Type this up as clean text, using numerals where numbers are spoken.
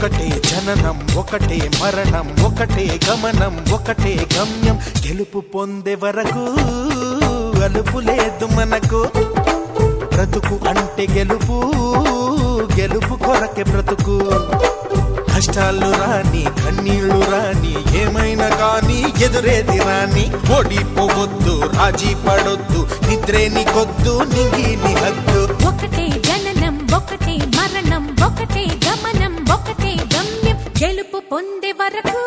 ఒకటే జననం ఒకటే మరణం ఒకటే గమనం ఒకటే గమ్యం గెలుపు పొందే వరకు అలుపు లేదు మనకు బ్రతుకు అంటే గెలుపు గెలుపు కొరకే బ్రతుకు కష్టాలు రాని కన్నీళ్లు రాని ఏమైనా కానీ ఎదురేది రాని ఓడిపోవద్దు రాజీ పడొద్దు నిద్రే నీకొద్దు నింగి నీ హద్దు ఒకటే జననం ఒకటే మరణం ఒకటే గమనం ఒకటే గమ్యం గెలుపు పొందే వరకు